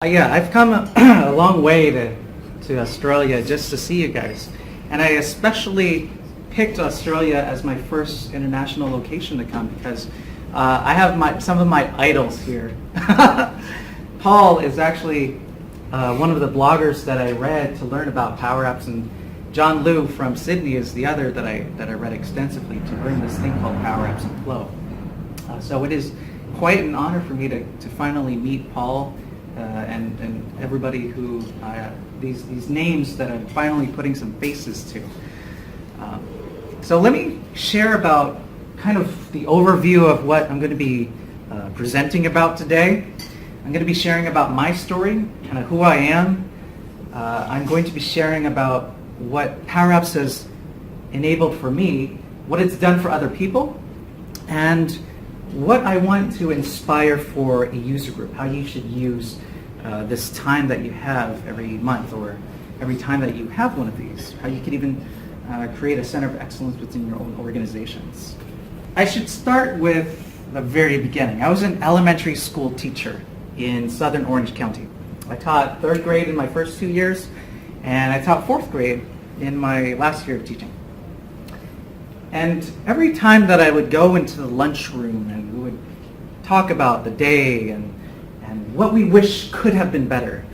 Yeah, I've come a long way to Australia just to see you guys. And I especially picked Australia as my first international location to come because I have some of my idols here. Paul is actually one of the bloggers that I read to learn about PowerApps, and John Liu from Sydney is the other that I read extensively to learn this thing called PowerApps and Flow. So it is quite an honor for me to finally meet Paul and everybody who these names that I'm finally putting some faces to. So let me share about kind of the overview of what I'm going to be presenting about today. I'm going to be sharing about my story, kind of who I am. I'm going to be sharing about what PowerApps has enabled for me, what it's done for other people, and what I want to inspire for a user group, how you should use this time that you have every month or every time that you have one of these, how you could even create a center of excellence within your own organizations. I should start with the very beginning. I was an elementary school teacher in Southern Orange County. I taught 3rd grade in my first 2 years, and I taught 4th grade in my last year of teaching. And every time that I would go into the lunchroom and we would talk about the day and what we wish could have been better,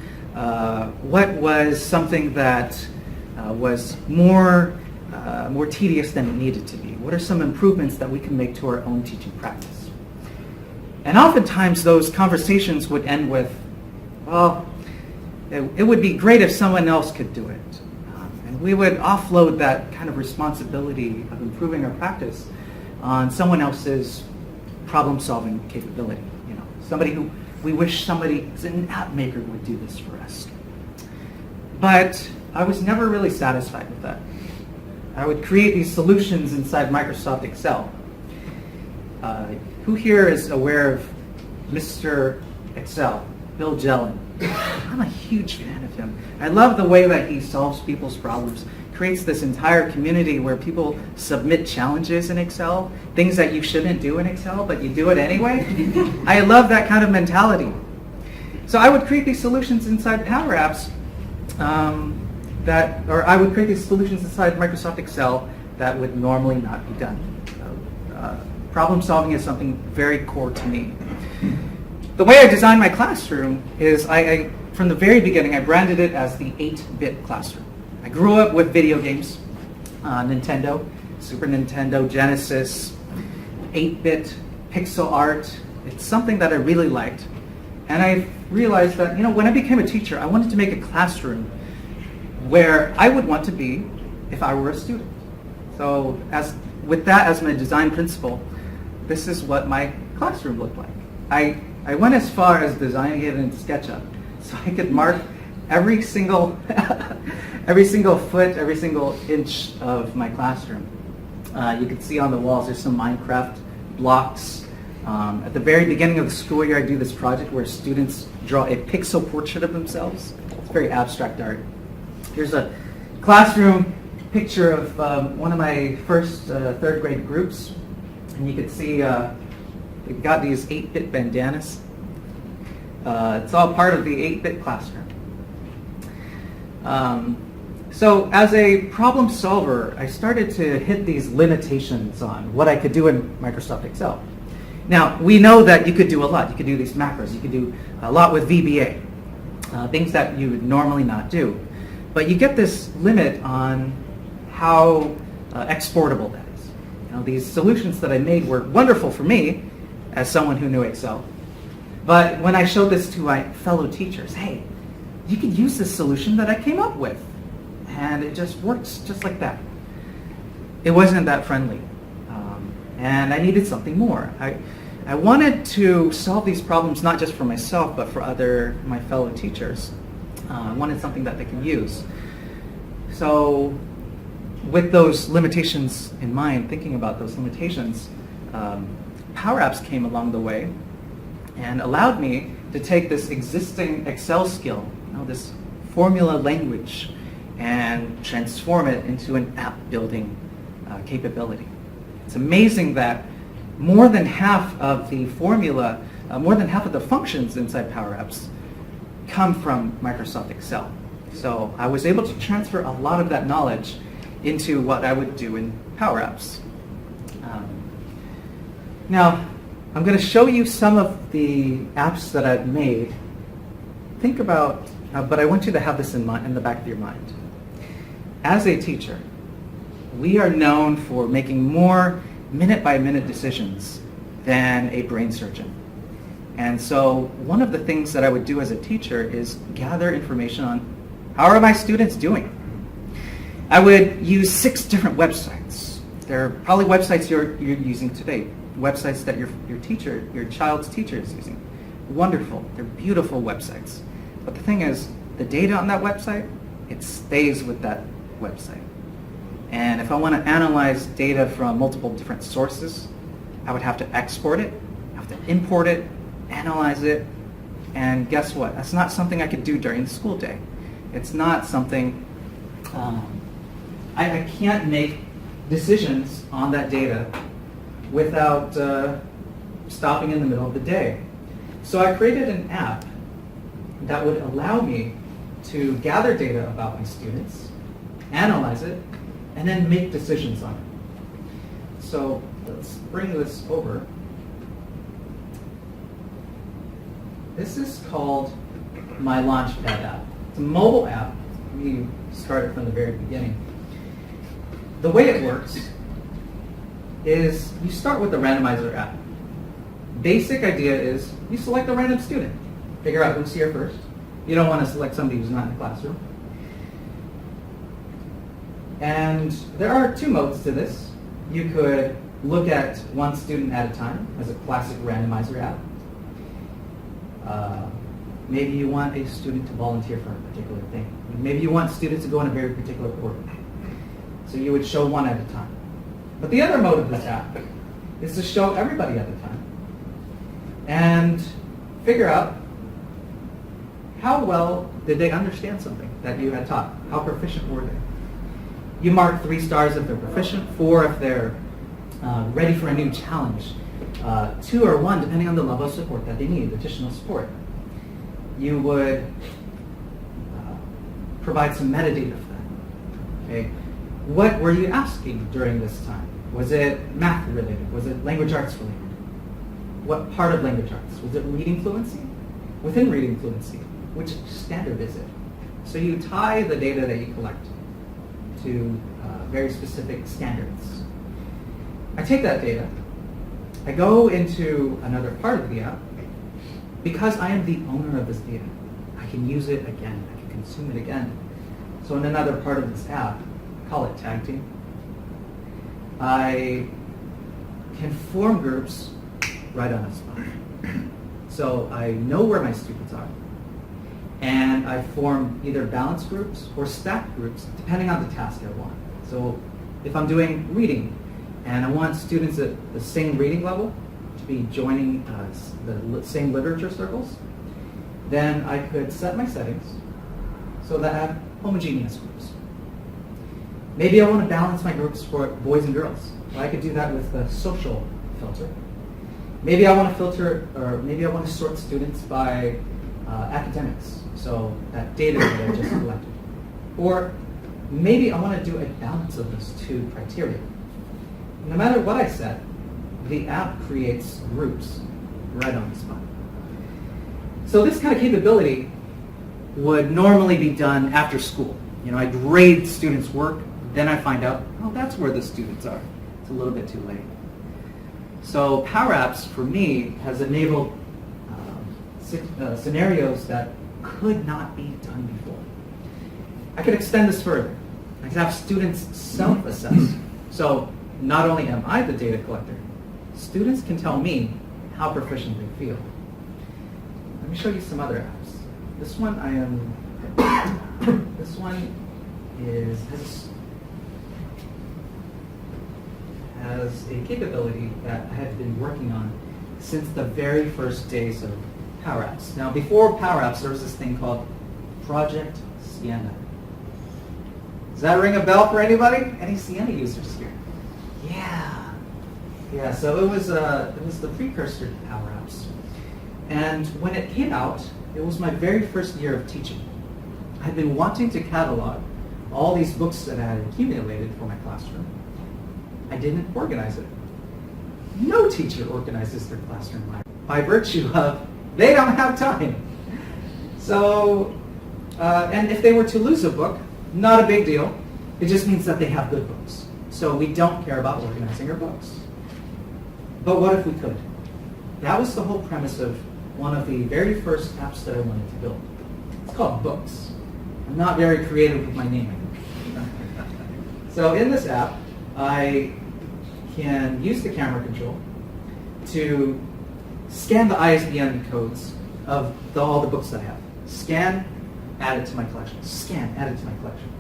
what was something that was more tedious than it needed to be, what are some improvements that we can make to our own teaching practice. And oftentimes those conversations would end with, well, it would be great if someone else could do it. And we would offload that kind of responsibility of improving our practice on someone else's problem-solving capability. Somebody who we wish somebody as an app maker would do this for us. But I was never really satisfied with that. I would create these solutions inside Microsoft Excel. Who here is aware of Mr. Excel, Bill Jelen? I'm a huge fan of him. I love the way that he solves people's problems, creates this entire community where people submit challenges in Excel, things that you shouldn't do in Excel, but you do it anyway. I love that kind of mentality. So I would create these solutions inside PowerApps I would create these solutions inside Microsoft Excel that would normally not be done. Problem solving is something very core to me. The way I designed my classroom is from the very beginning, I branded it as the 8-bit classroom. I grew up with video games, Nintendo, Super Nintendo, Genesis, 8-bit pixel art. It's something that I really liked. And I realized that, when I became a teacher, I wanted to make a classroom where I would want to be if I were a student. So with that as my design principle, this is what my classroom looked like. I went as far as designing it in SketchUp, so I could mark every single foot, every single inch of my classroom. You can see on the walls there's some Minecraft blocks. At the very beginning of the school year, I do this project where students draw a pixel portrait of themselves. It's very abstract art. Here's a classroom picture of one of my first 3rd grade groups, and you can see they've got these 8-bit bandanas. It's all part of the 8-bit classroom. So as a problem solver, I started to hit these limitations on what I could do in Microsoft Excel. Now, we know that you could do a lot. You could do these macros. You could do a lot with VBA, things that you would normally not do. But you get this limit on how exportable that is. These solutions that I made were wonderful for me as someone who knew Excel. But when I showed this to my fellow teachers, hey, you could use this solution that I came up with. And it just works just like that. It wasn't that friendly. And I needed something more. I wanted to solve these problems not just for myself, but for my fellow teachers. I wanted something that they can use. So with those limitations in mind, thinking about those limitations, PowerApps came along the way and allowed me to take this existing Excel skill, this formula language, and transform it into an app building capability. It's amazing that more than half of the formula, more than half of the functions inside PowerApps come from Microsoft Excel. So I was able to transfer a lot of that knowledge into what I would do in PowerApps. Now, I'm going to show you some of the apps that I've made. Think about, but I want you to have this in the back of your mind. As a teacher, we are known for making more minute-by-minute decisions than a brain surgeon. And so one of the things that I would do as a teacher is gather information on how are my students doing. I would use 6 different websites. They're probably websites you're using today, websites that your child's teacher is using. Wonderful, they're beautiful websites. But the thing is, the data on that website, it stays with that website. And if I want to analyze data from multiple different sources, I would have to export it, I have to import it, analyze it, and guess what? That's not something I could do during the school day. It's not something, I can't make decisions on that data without stopping in the middle of the day. So I created an app that would allow me to gather data about my students, analyze it, and then make decisions on it. So let's bring this over. This is called my Launchpad app. It's a mobile app. We started from the very beginning. The way it works is you start with the randomizer app. Basic idea is you select a random student. Figure out who's here first. You don't want to select somebody who's not in the classroom. And there are 2 modes to this. You could look at one student at a time as a classic randomizer app. Maybe you want a student to volunteer for a particular thing. Maybe you want students to go in a very particular order. So you would show one at a time. But the other mode of this app is to show everybody at a time and figure out how well did they understand something that you had taught. How proficient were they? You mark 3 stars if they're proficient, 4 if they're ready for a new challenge, 2 or 1 depending on the level of support that they need, additional support. You would provide some metadata for that. Okay? What were you asking during this time? Was it math related? Was it language arts related? What part of language arts? Was it reading fluency? Within reading fluency, which standard is it? So you tie the data that you collect to very specific standards. I take that data, I go into another part of the app. Because I am the owner of this data, I can use it again, I can consume it again. So in another part of this app, call it tag team, I can form groups right on the spot. So I know where my students are, and I form either balanced groups or stacked groups depending on the task I want. So if I'm doing reading and I want students at the same reading level to be joining the same literature circles, then I could set my settings so that I have homogeneous groups. Maybe I want to balance my groups for boys and girls. Well, I could do that with the social filter. Maybe I want to filter, or maybe I want to sort students by academics, so that data that I just collected. Or maybe I want to do a balance of those 2 criteria. No matter what I set, the app creates groups right on the spot. So this kind of capability would normally be done after school. You know, I grade students' work, then I find out, oh, that's where the students are. It's a little bit too late. So PowerApps, for me, has enabled scenarios that could not be done before. I could extend this further. I could have students self-assess. So not only am I the data collector, students can tell me how proficient they feel. Let me show you some other apps. This one has a capability that I have been working on since the very first days of PowerApps. Now, before PowerApps, there was this thing called Project Sienna. Does that ring a bell for anybody? Any Sienna users here? Yeah. So it was the precursor to PowerApps. And when it came out, it was my very first year of teaching. I'd been wanting to catalog all these books that I had accumulated for my classroom. I didn't organize it. No teacher organizes their classroom library by virtue of they don't have time. So, and if they were to lose a book, not a big deal. It just means that they have good books. So we don't care about organizing our books. But what if we could? That was the whole premise of one of the very first apps that I wanted to build. It's called Books. I'm not very creative with my naming. So in this app, I can use the camera control to scan the ISBN codes of all the books that I have. Scan, add it to my collection. Scan, add it to my collection.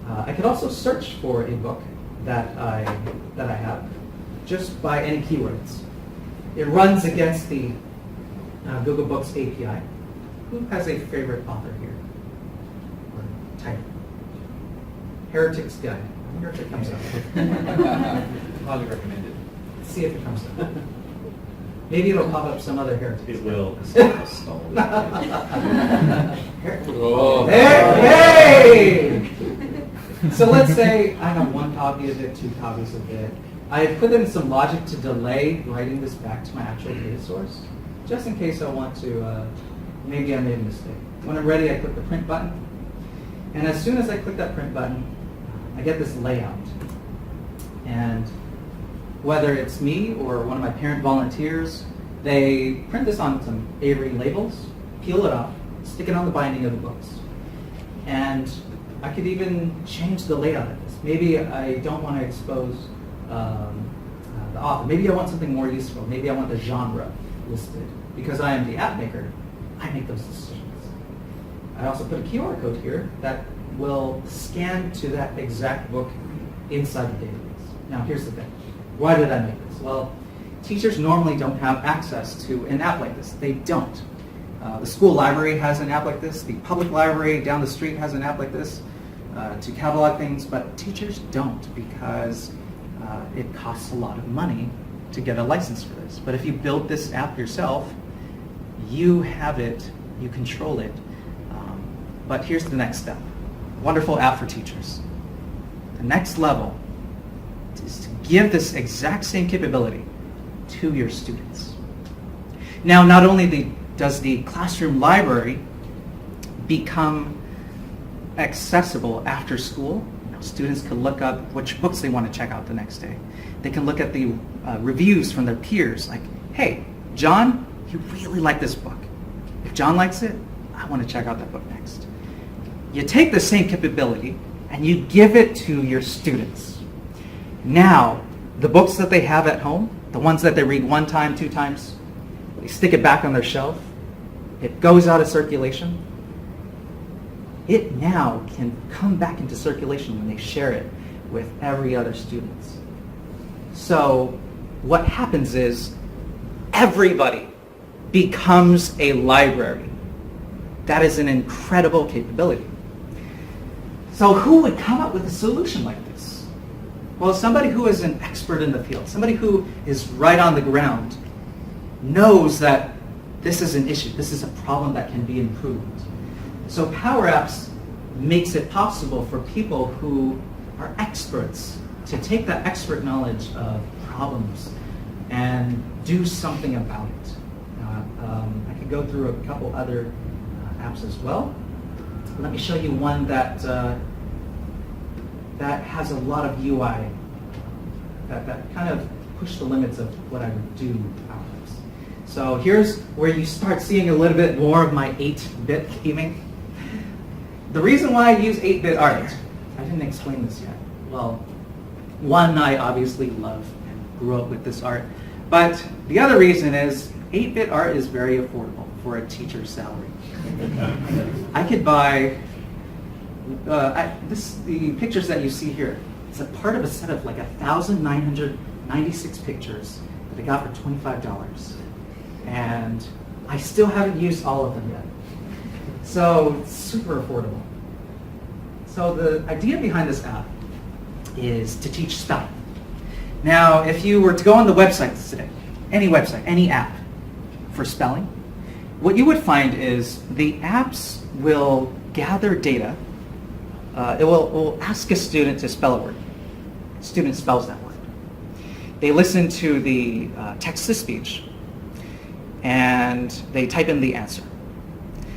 I could also search for a book that I have just by any keywords. It runs against the Google Books API. Who has a favorite author here? Or title? Heretic's Guide. I wonder if it comes up. Highly recommended. Let's see if it comes up. Maybe it'll pop up some other heretic. It will. Hey! So let's say I have one copy of it, 2 copies of it. I put in some logic to delay writing this back to my actual data source, just in case I want to, maybe I made a mistake. When I'm ready, I click the print button. And as soon as I click that print button, I get this layout. And whether it's me or one of my parent volunteers, they print this on some Avery labels, peel it off, stick it on the binding of the books. And I could even change the layout of this. Maybe I don't want to expose the author. Maybe I want something more useful. Maybe I want the genre listed. Because I am the app maker, I make those decisions. I also put a QR code here that will scan to that exact book inside the database. Now here's the thing. Why did I make this? Well, teachers normally don't have access to an app like this. They don't. The school library has an app like this. The public library down the street has an app like this to catalog things, but teachers don't because it costs a lot of money to get a license for this. But if you build this app yourself, you have it, you control it. But here's the next step. Wonderful app for teachers. The next level is to give this exact same capability to your students. Now, not only does the classroom library become accessible after school, students can look up which books they want to check out the next day. They can look at the reviews from their peers, like, hey, John, you really like this book. If John likes it, I want to check out that book next. You take the same capability and you give it to your students. Now, the books that they have at home, the ones that they read 1 time, 2 times, they stick it back on their shelf. It goes out of circulation. It now can come back into circulation when they share it with every other student. So what happens is everybody becomes a library. That is an incredible capability. So who would come up with a solution like this? Well, somebody who is an expert in the field, somebody who is right on the ground, knows that this is an issue, this is a problem that can be improved. So PowerApps makes it possible for people who are experts to take that expert knowledge of problems and do something about it. I could go through a couple other apps as well. Let me show you one that has a lot of UI that kind of push the limits of what I would do with PowerApps. So here's where you start seeing a little bit more of my 8-bit gaming. The reason why I use 8-bit art, I didn't explain this yet. Well, one, I obviously love and grew up with this art. But the other reason is 8-bit art is very affordable for a teacher's salary. I could buy, the pictures that you see here, it's a part of a set of like 1,996 pictures that I got for $25. And I still haven't used all of them yet. So it's super affordable. So the idea behind this app is to teach spelling. Now, if you were to go on the websites today, any website, any app, for spelling, what you would find is the apps will gather data. It will ask a student to spell a word. Student spells that word. They listen to the text-to-speech, and they type in the answer.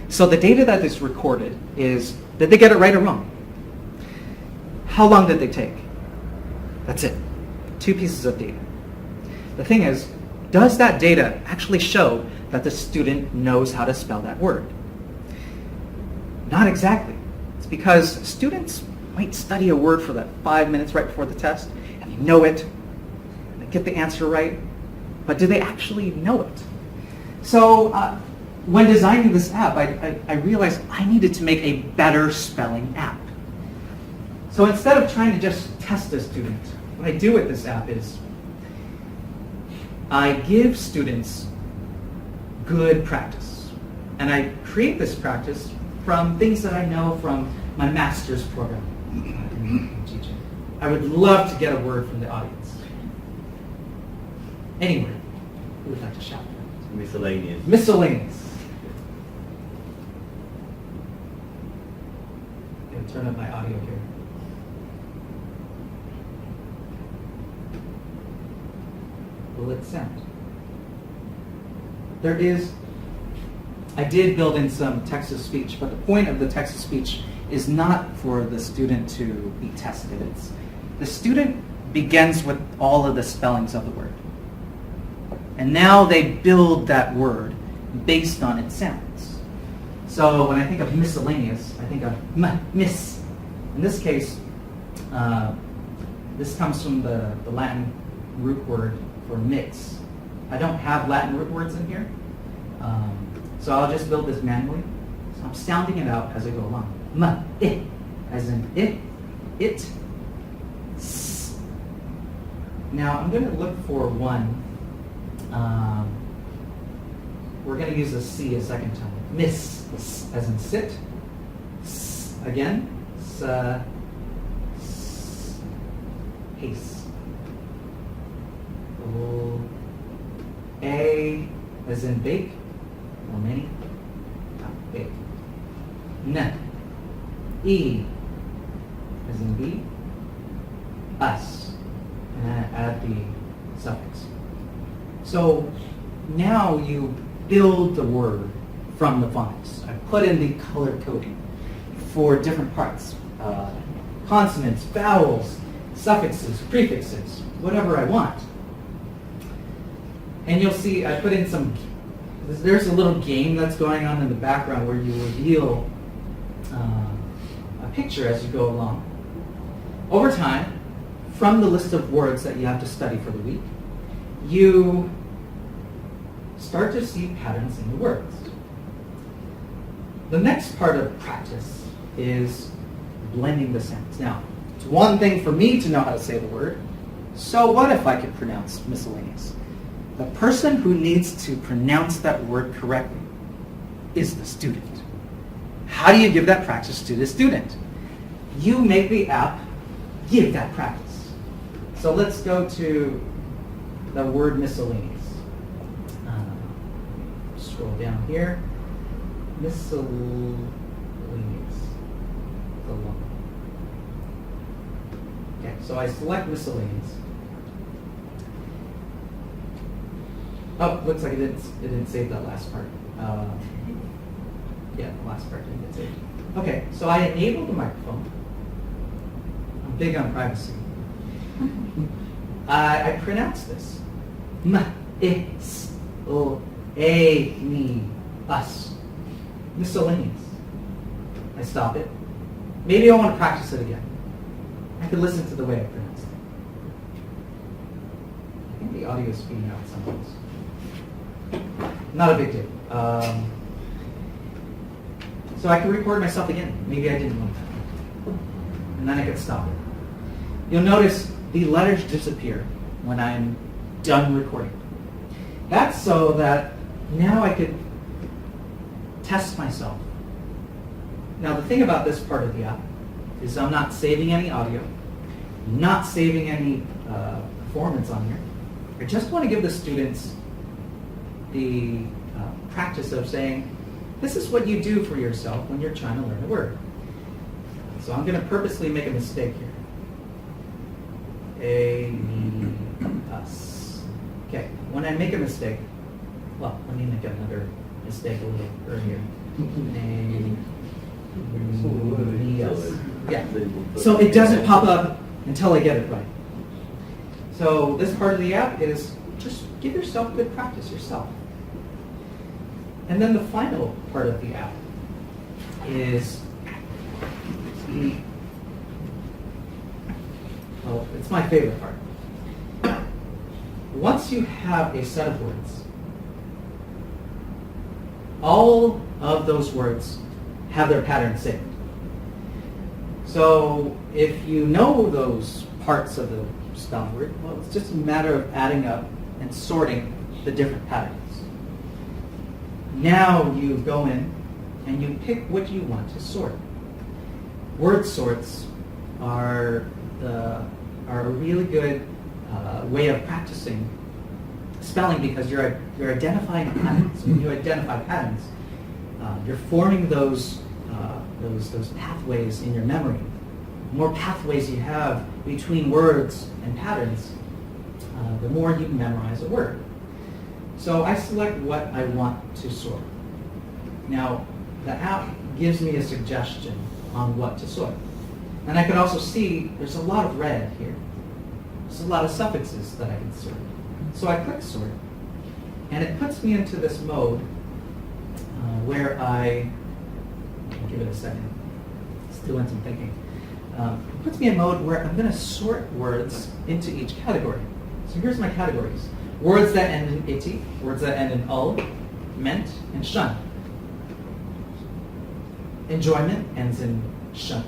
So the data that is recorded is, did they get it right or wrong? How long did they take? That's it. 2 pieces of data. The thing is, does that data actually show that the student knows how to spell that word? Not exactly. It's because students might study a word for that 5 minutes right before the test, and they know it, and they get the answer right, but do they actually know it? So when designing this app, I realized I needed to make a better spelling app. So instead of trying to just test a student, what I do with this app is I give students good practice. And I create this practice from things that I know from my master's program in teaching. I would love to get a word from the audience. Anyway, who would like to shout? Miscellaneous. Miscellaneous. I'm going to turn up my audio here. Will it sound? I did build in some text-to-speech, but the point of the text-to-speech is not for the student to be tested. The student begins with all of the spellings of the word. And now they build that word based on its sounds. So when I think of miscellaneous, I think of miss. In this case, this comes from the Latin root word for mix. I don't have Latin root words in here, so I'll just build this manually. So I'm sounding it out as I go along. It, as in it, s. Now I'm going to look for one. We're going to use a C a second time. Miss, as in sit. S, again. S, pace. A, as in bake, or many. Bake. N, E, as in bee. Us. And then add the suffix. So now you build the word from the phonics. I put in the color coding for different parts. Consonants, vowels, suffixes, prefixes, whatever I want. And you'll see I put in there's a little game that's going on in the background where you reveal a picture as you go along. Over time, from the list of words that you have to study for the week, you start to see patterns in the words. The next part of practice is blending the sounds. Now, it's one thing for me to know how to say the word, so what if I could pronounce miscellaneous? The person who needs to pronounce that word correctly is the student. How do you give that practice to the student? You make the app give that practice. So let's go to the word miscellaneous. Scroll down here. Miscellaneous. Okay, so I select miscellaneous. Oh, looks like it didn't save that last part. Yeah, the last part didn't get saved. Okay, so I enabled the microphone. I'm big on privacy. I pronounce this. Us. Miscellaneous. I stop it. Maybe I want to practice it again. I could listen to the way I pronounce it. I think the audio is speeding out sometimes. Not a big deal. So I can record myself again. Maybe I didn't want that. And then I could stop it. You'll notice the letters disappear when I'm done recording. That's so that now I could test myself. Now the thing about this part of the app is I'm not saving any audio, not saving any performance on here. I just want to give the students the practice of saying, this is what you do for yourself when you're trying to learn a word. So I'm going to purposely make a mistake here. A, me, us. Okay, when I make a mistake, well, let me make another mistake a little earlier. Yes. Yeah. So it doesn't pop up until I get it right. So this part of the app is just give yourself good practice yourself. And then the final part of the app is well, it's my favorite part. Once you have a set of words, all of those words have their pattern saved. So if you know those parts of the spelling word, well, it's just a matter of adding up and sorting the different patterns. Now you go in and you pick what you want to sort. Word sorts are a really good way of practicing spelling because you're identifying patterns. When you identify patterns, you're forming those pathways in your memory. The more pathways you have between words and patterns, the more you can memorize a word. So I select what I want to sort. Now, the app gives me a suggestion on what to sort. And I can also see there's a lot of red here. There's a lot of suffixes that I can sort. So I click sort, and it puts me into this mode where I'll give it a second, still in some thinking. It puts me in mode where I'm going to sort words into each category. So here's my categories. Words that end in ity, words that end in ul, meant, and shun. Enjoyment ends in shun.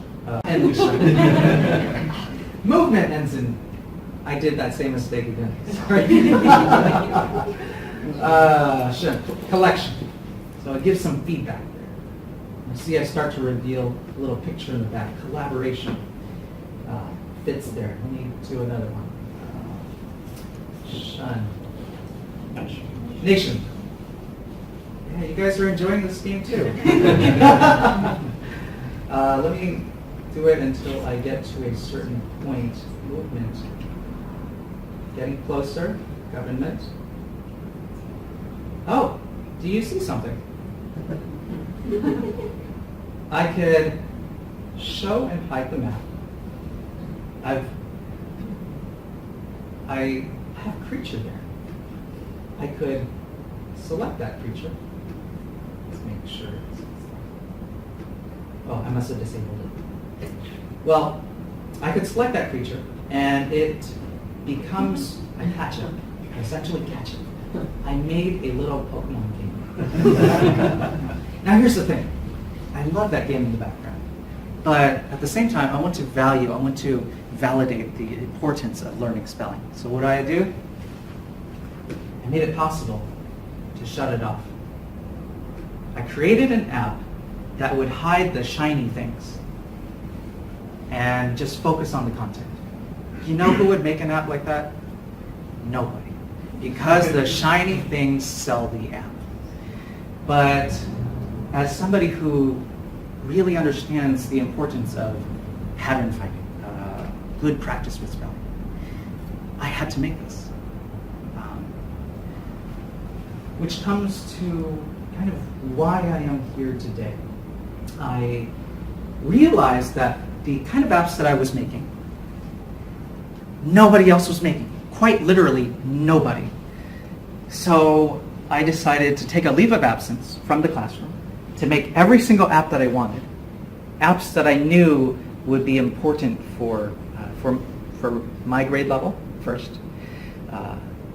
Movement ends in, I did that same mistake again. Sorry. Shun. Collection. So it gives some feedback there. You see I start to reveal a little picture in the back. Collaboration fits there. Let me do another one. Shun. Nation. Yeah, you guys are enjoying this game too. Let me do it until I get to a certain point. Movement. Getting closer. Government. Oh, do you see something? I could show and hide the map. I have a creature there. I could select that creature. Let's make sure. Oh, I must have disabled it. Well, I could select that creature, and it becomes a catch-up. I essentially catch it. I made a little Pokemon game. Now here's the thing. I love that game in the background. But at the same time, I want to validate the importance of learning spelling. So what do? I made it possible to shut it off. I created an app that would hide the shiny things and just focus on the content. You know who would make an app like that? Nobody. Because the shiny things sell the app. But as somebody who really understands the importance of pattern finding, good practice with spelling, I had to make this. Which comes to kind of why I am here today. I realized that the kind of apps that I was making, nobody else was making. Quite literally, nobody. So I decided to take a leave of absence from the classroom to make every single app that I wanted, apps that I knew would be important for my grade level first,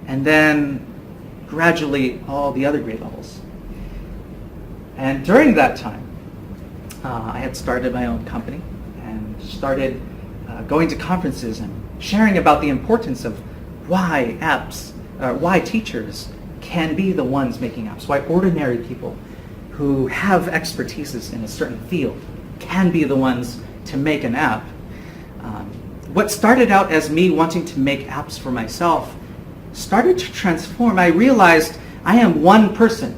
and then gradually all the other grade levels. And during that time, I had started my own company and started going to conferences and sharing about the importance of why apps, why teachers can be the ones making apps, why ordinary people who have expertises in a certain field can be the ones to make an app. What started out as me wanting to make apps for myself started to transform. I realized I am one person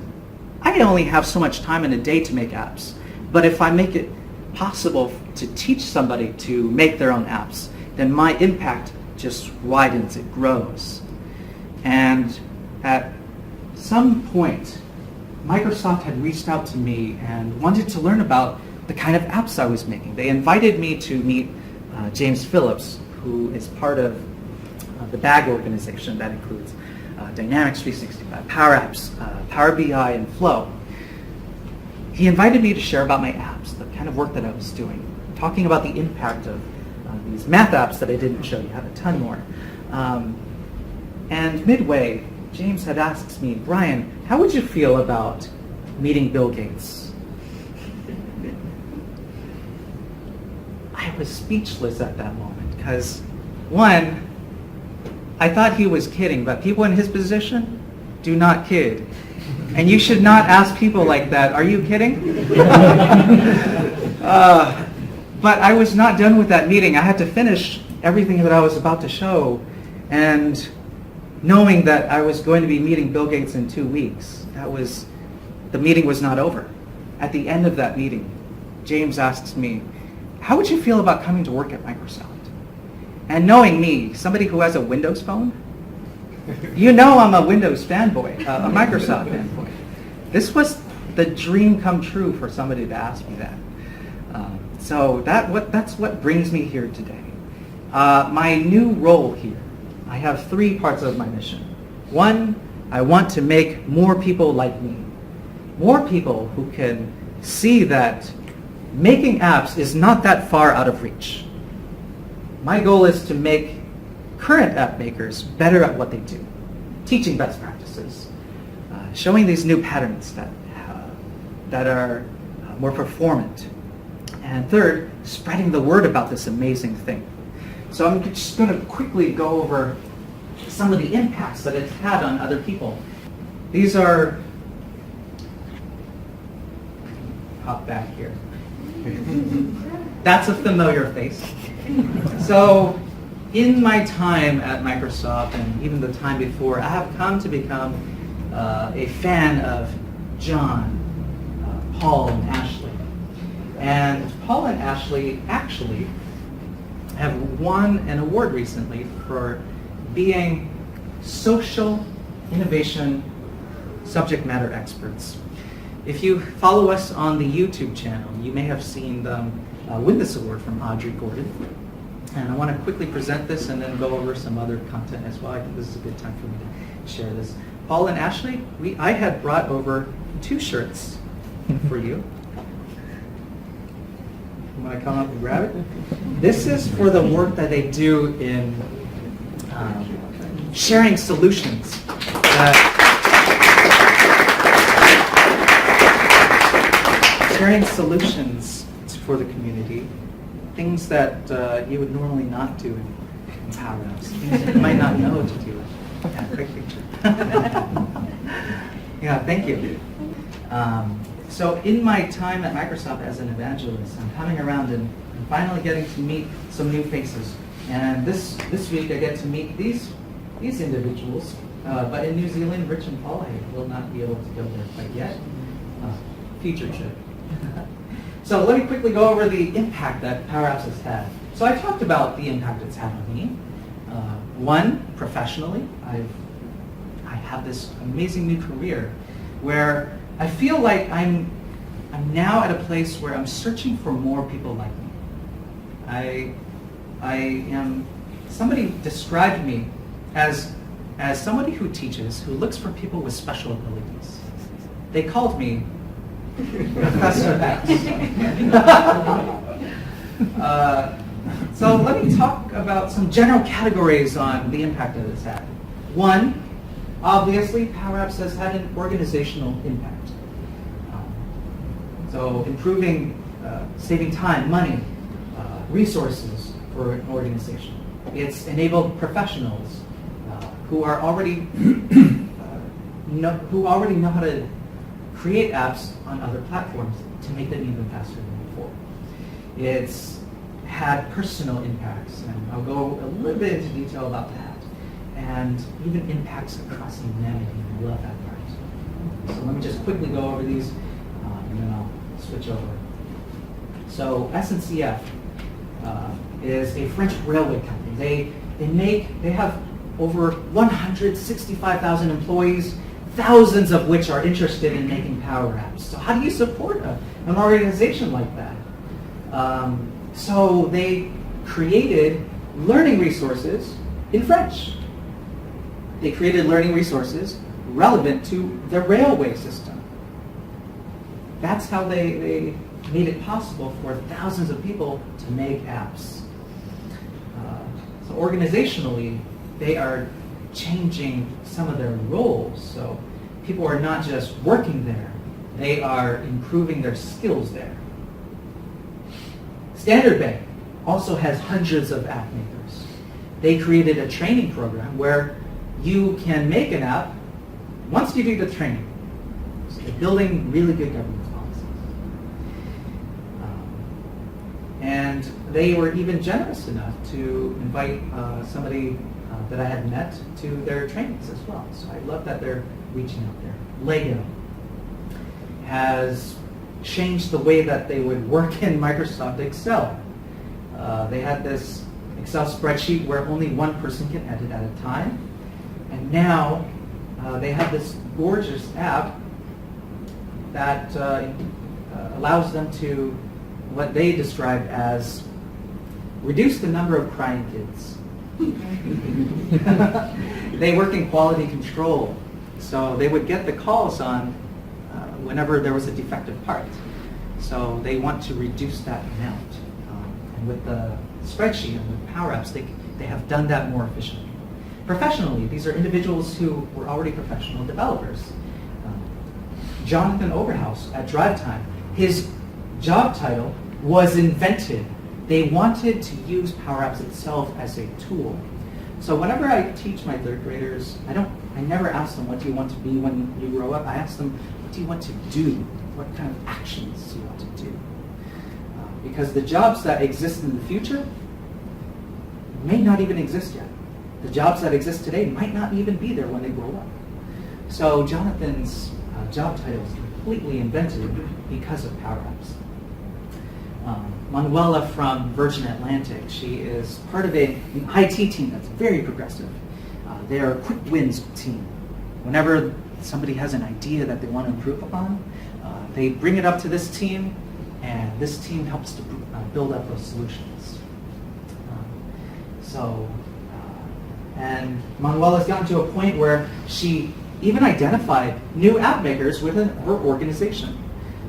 I only have so much time in a day to make apps, but if I make it possible to teach somebody to make their own apps, then my impact just widens, it grows. And at some point, Microsoft had reached out to me and wanted to learn about the kind of apps I was making. They invited me to meet James Phillips, who is part of the BAG organization that includes Dynamics 365, PowerApps, Power BI, and Flow. He invited me to share about my apps, the kind of work that I was doing, talking about the impact of these math apps that I didn't show you. I have a ton more. And midway, James had asked me, Brian, how would you feel about meeting Bill Gates? I was speechless at that moment because, one, I thought he was kidding, but people in his position do not kid. And you should not ask people like that, are you kidding? But I was not done with that meeting. I had to finish everything that I was about to show. And knowing that I was going to be meeting Bill Gates in 2 weeks, the meeting was not over. At the end of that meeting, James asks me, how would you feel about coming to work at Microsoft? And knowing me, somebody who has a Windows phone, you know I'm a Windows fanboy, a Microsoft fanboy. This was the dream come true for somebody to ask me that. So that's what brings me here today. My new role here, I have 3 parts of my mission. 1, I want to make more people like me. More people who can see that making apps is not that far out of reach. My goal is to make current app makers better at what they do, teaching best practices, showing these new patterns that are more performant, and third, spreading the word about this amazing thing. So I'm just going to quickly go over some of the impacts that it's had on other people. These are, hop back here. That's a familiar face. So in my time at Microsoft and even the time before, I have come to become a fan of John, Paul, and Ashley. And Paul and Ashley actually have won an award recently for being social innovation subject matter experts. If you follow us on the YouTube channel, you may have seen them win this award from Audrey Gordon. And I want to quickly present this and then go over some other content as well. I think this is a good time for me to share this. Paul and Ashley, I had brought over 2 shirts for you. You want to come up and grab it? This is for the work that they do in sharing solutions. Sharing solutions for the community, things that you would normally not do in PowerApps, things that you might not know to do. Yeah, great picture. Yeah, thank you. So in my time at Microsoft as an evangelist, I'm coming around and finally getting to meet some new faces. And this week I get to meet these individuals, but in New Zealand, Rich and Paul, I will not be able to go there quite yet. Future trip. So let me quickly go over the impact that PowerApps has had. So I talked about the impact it's had on me. 1, professionally, I have this amazing new career where I feel like I'm now at a place where I'm searching for more people like me. Somebody described me as somebody who teaches, who looks for people with special abilities. They called me Professor X. So let me talk about some general categories on the impact that it's had. 1, obviously, PowerApps has had an organizational impact. So improving, saving time, money, resources for an organization. It's enabled professionals who already know how to create apps on other platforms to make them even faster than before. It's had personal impacts, and I'll go a little bit into detail about that, and even impacts across humanity. I love that part. So let me just quickly go over these, and then I'll switch over. So SNCF is a French railway company. They have over 165,000 employees, thousands of which are interested in making Power Apps. So how do you support an organization like that? So they created learning resources in French. They created learning resources relevant to the railway system. That's how they made it possible for thousands of people to make apps. So organizationally, they are changing some of their roles. So people are not just working there, they are improving their skills there. Standard Bank also has hundreds of app makers. They created a training program where you can make an app once you do the training. So they're building really good governance policies. And they were even generous enough to invite somebody that I had met to their trainings as well. So I love that they're reaching out there. Lego has changed the way that they would work in Microsoft Excel. They had this Excel spreadsheet where only one person can edit at a time. And now they have this gorgeous app that allows them to, what they described as, reduce the number of crying kids. They work in quality control. So they would get the calls on whenever there was a defective part. So they want to reduce that amount. And with the spreadsheet and with PowerApps, they have done that more efficiently. Professionally, these are individuals who were already professional developers. Jonathan Oberhaus at DriveTime, his job title was invented. They wanted to use PowerApps itself as a tool. So whenever I teach my third graders, I never ask them, what do you want to be when you grow up? I ask them, what do you want to do? What kind of actions do you want to do? Because the jobs that exist in the future may not even exist yet. The jobs that exist today might not even be there when they grow up. So Jonathan's job title is completely invented because of PowerApps. Manuela from Virgin Atlantic, she is part of an IT team that's very progressive. They are a quick wins team. Whenever somebody has an idea that they want to improve upon, they bring it up to this team, and this team helps to build up those solutions. And Manuela's gotten to a point where she even identified new app makers within her organization.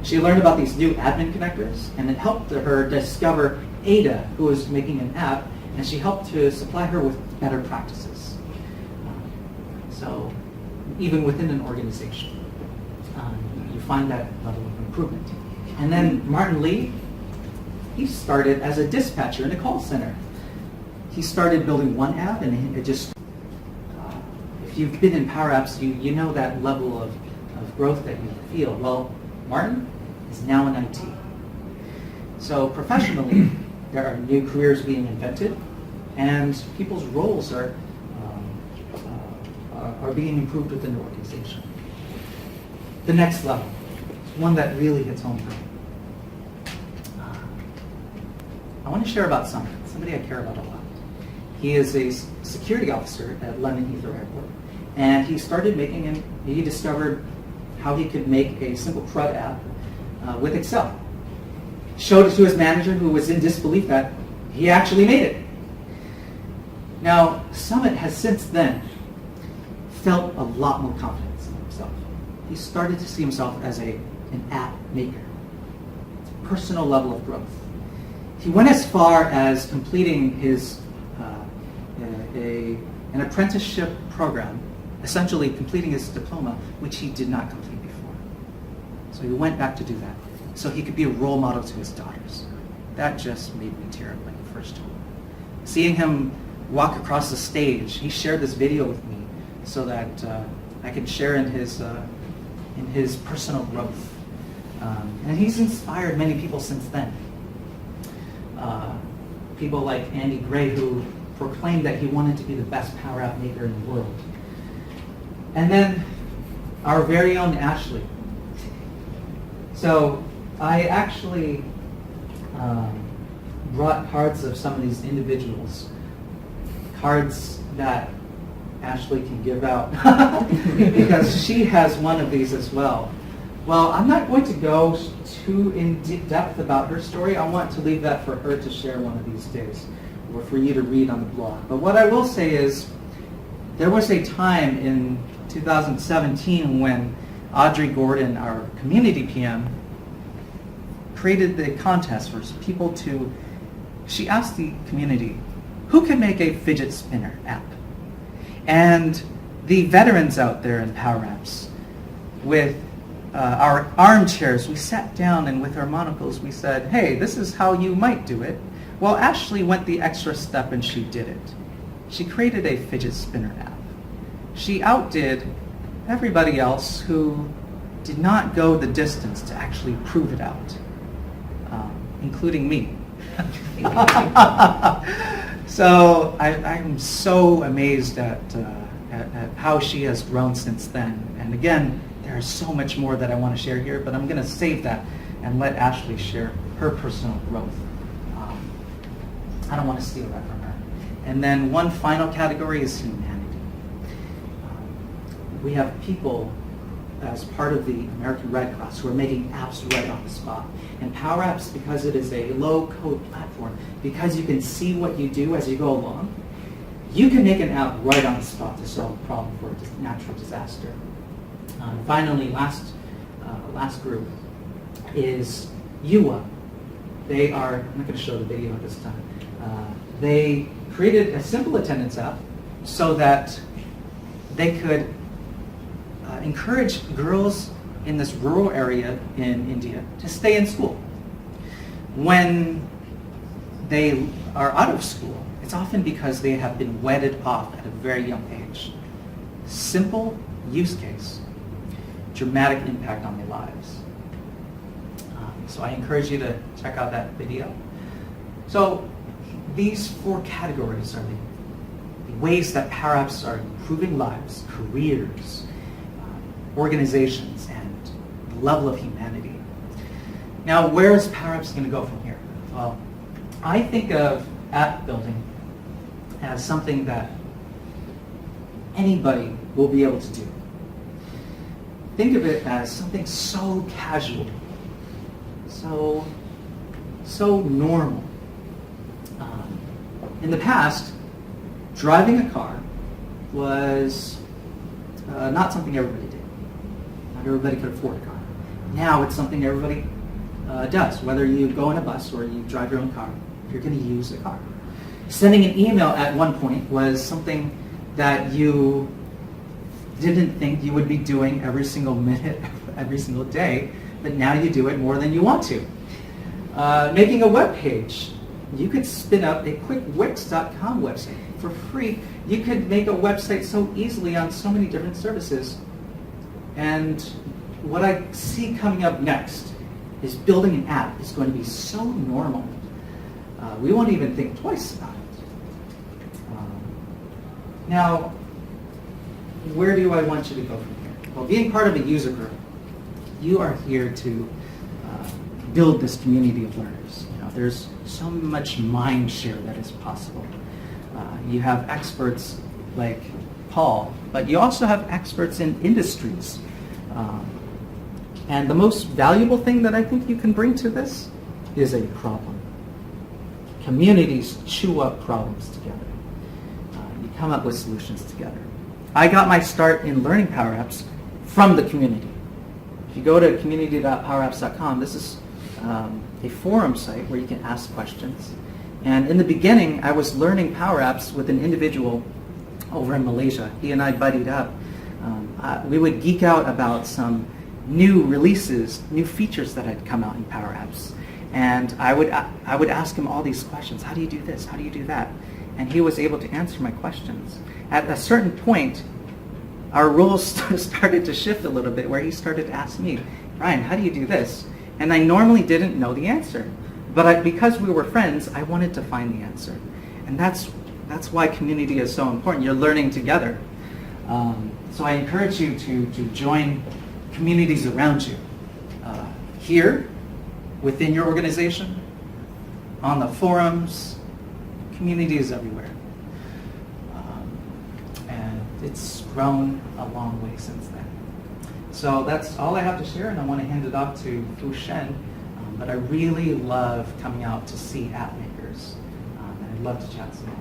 She learned about these new admin connectors, and it helped her discover Ada, who was making an app, and she helped to supply her with better practices. So even within an organization, you find that level of improvement. And then Martin Lee, he started as a dispatcher in a call center. He started building one app, and it just, if you've been in PowerApps, you know that level of growth that you feel. Well, Martin is now in IT. So professionally, there are new careers being invented, and people's roles are being improved within the organization. The next level, one that really hits home for me. I want to share about somebody I care about a lot. He is a security officer at London Heathrow Airport, and he discovered how he could make a simple CRUD app with Excel. Showed it to his manager, who was in disbelief that he actually made it. Now, Summit has since then felt a lot more confidence in himself. He started to see himself as an app maker. It's a personal level of growth. He went as far as completing his an apprenticeship program, essentially completing his diploma, which he did not complete before. So he went back to do that, so he could be a role model to his daughters. That just made me tear up when he first told me. Seeing him walk across the stage, he shared this video with me so that I could share in his personal growth. And he's inspired many people since then. People like Andy Gray, who proclaimed that he wanted to be the best Power App maker in the world. And then our very own Ashley. So I actually brought cards of some of these individuals, cards that Ashley can give out because she has one of these as well. Well, I'm not going to go too in depth about her story. I want to leave that for her to share one of these days, or for you to read on the blog. But what I will say is, there was a time in 2017 when Audrey Gordon, our community PM, created the contest for people to, she asked the community, who can make a fidget spinner app? And the veterans out there in PowerApps, with our armchairs, we sat down and with our monocles we said, hey, this is how you might do it. Well, Ashley went the extra step and she did it. She created a fidget spinner app. She outdid everybody else who did not go the distance to actually prove it out, including me. So I'm so amazed at how she has grown since then. And again, there's so much more that I want to share here, but I'm going to save that and let Ashley share her personal growth. I don't want to steal that from her. And then one final category is humanity. We have people as part of the American Red Cross who are making apps right on the spot. And PowerApps, because it is a low-code platform, because you can see what you do as you go along, you can make an app right on the spot to solve a problem for a natural disaster. Finally, last group is UWA. They are, I'm not going to show the video at this time. They created a simple attendance app so that they could encourage girls in this rural area in India to stay in school. When they are out of school, it's often because they have been wedded off at a very young age. Simple use case, dramatic impact on their lives. So I encourage you to check out that video. So these 4 categories are the ways that PowerApps are improving lives, careers, organizations, and the level of humanity. Now, where is PowerApps going to go from here? Well, I think of app building as something that anybody will be able to do. Think of it as something so casual, so normal. In the past, driving a car was not something everybody did. Not everybody could afford a car. Now it's something everybody does. Whether you go in a bus or you drive your own car, you're going to use a car. Sending an email at one point was something that you didn't think you would be doing every single minute, every single day, but now you do it more than you want to. Making a web page. You could spin up a quick Wix.com website for free. You could make a website so easily on so many different services. And what I see coming up next is building an app is going to be so normal. We won't even think twice about it. Now, where do I want you to go from here? Well, being part of a user group, you are here to build this community of learners. There's so much mind share that is possible. You have experts like Paul, but you also have experts in industries. And the most valuable thing that I think you can bring to this is a problem. Communities chew up problems together. You come up with solutions together. I got my start in learning PowerApps from the community. If you go to community.powerapps.com, this is a forum site where you can ask questions. And in the beginning, I was learning PowerApps with an individual over in Malaysia. He and I buddied up. We would geek out about some new releases, new features that had come out in PowerApps. And I would ask him all these questions. How do you do this? How do you do that? And he was able to answer my questions. At a certain point, our roles started to shift a little bit, where he started to ask me, Ryan, how do you do this? And I normally didn't know the answer. But because we were friends, I wanted to find the answer. And that's why community is so important. You're learning together. So I encourage you to join communities around you, here, within your organization, on the forums, communities everywhere. And it's grown a long way since then. So that's all I have to share, and I want to hand it off to Fu Shen. But I really love coming out to see app makers, and I'd love to chat some more.